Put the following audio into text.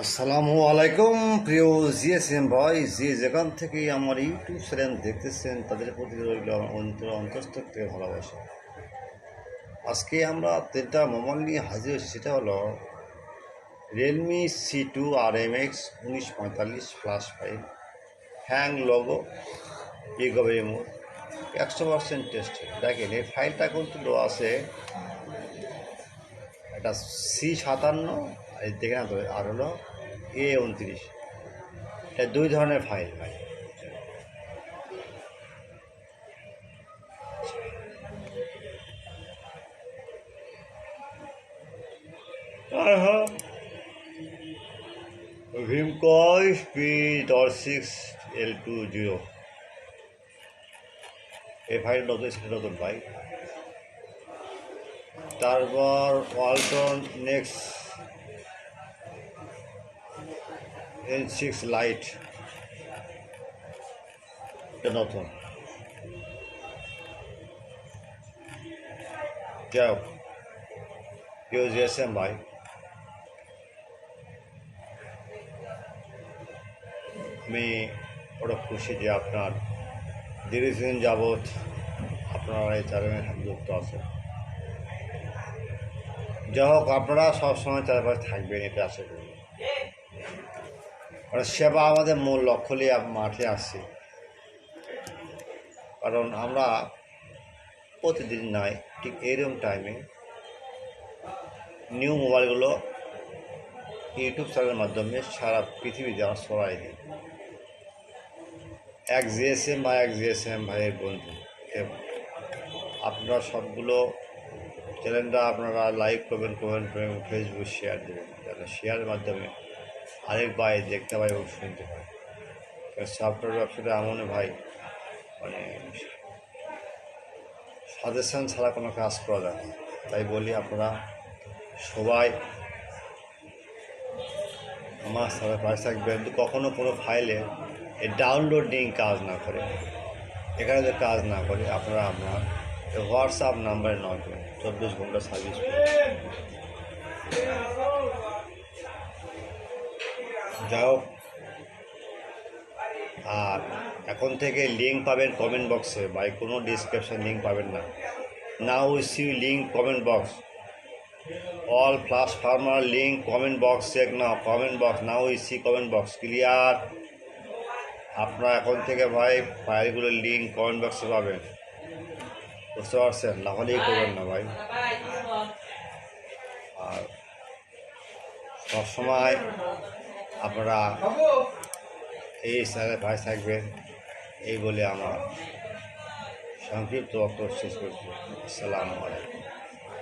আসসালামু আলাইকুম প্রিয় জিএসএম ভাই, যে যেখান থেকে আমার ইউটিউব চ্যানেল দেখতেছেন তাদের প্রতি রইল অন্তঃস্থল থেকে ভালোবাসা। আজকে আমরা তিনটা মোবাইল নিয়ে হাজির হয়েছি। সেটা হলো Realme C2 RMX1945 hang logo ইগোবে মোড 100% টেস্ট। দেখেন এই ফাইলটা কিন্তু আছে, এটা C57 দেখে না তো, আর হলো A29। এটা দুই ধরনের ফাইল ভাই। হ্যাঁ, ভিমকয় P.6L20 এই ফাইল নতুন, সেটা নতুন ভাই। তারপর ওয়ালটন নেক্সট N6 লাইট, এটা নতুন। যাও কেউ জিএসএম ভাই, আমি ওটা খুশি যে আপনার দীর্ঘদিন যাবৎ আপনারা এই চ্যানেলের সাথে যুক্ত আছেন। যাই হোক, আপনারা সবসময় চারপাশে থাকবেন, এটা আশা করি। সেবা আমাদের মূল লক্ষ্য নিয়ে মাঠে আসছি, কারণ আমরা প্রতিদিন নয়, ঠিক এইরকম টাইমে নিউ মোবাইলগুলো ইউটিউব চ্যানেলের মাধ্যমে সারা পৃথিবীতে আমরা ছড়াই দিই। এক জিএসএম ভাইয়ের বন্ধু, আপনারা সবগুলো চ্যানেলটা আপনারা লাইক করবেন, কমেন্ট করবেন, ফেসবুক শেয়ার দেবেন, যাতে শেয়ারের মাধ্যমে আরেক ভাই দেখতে পায় এবং শুনতে পায়। সফটওয়্যার ব্যবসাটা এমন ভাই, মানে সাজেশন ছাড়া কোনো কাজ করা যায় না। তাই বলি আপনারা সবাই আমার সাথে পাশে থাকবেন। কখনও কোনো ফাইলে এই ডাউনলোডিং কাজ না করে, এখানে যদি কাজ না করে, আপনারা আপনার হোয়াটসঅ্যাপ নাম্বারে নক করবেন, 24 ঘন্টা সার্ভিস। যাই হোক, আর এখন থেকে লিঙ্ক পাবেন কমেন্ট বক্সে ভাই, কোনো ডিসক্রিপশন লিঙ্ক পাবেন না। Now we see link comment box, all plus farmer link comment box, check now comment box, now we see comment box clear। আপনারা এখন থেকে ভাই ফাইলগুলোর লিঙ্ক কমেন্ট বক্সে পাবেন, বুঝতে পারছেন? লাফালিয়ে করবেন না ভাই। আর সবসময় আপনারা এই চ্যানেলে ভাই থাকবেন, এই বলে আমার সংক্ষিপ্ত বক্তব্য শেষ করছি। আসসালামু আলাইকুম।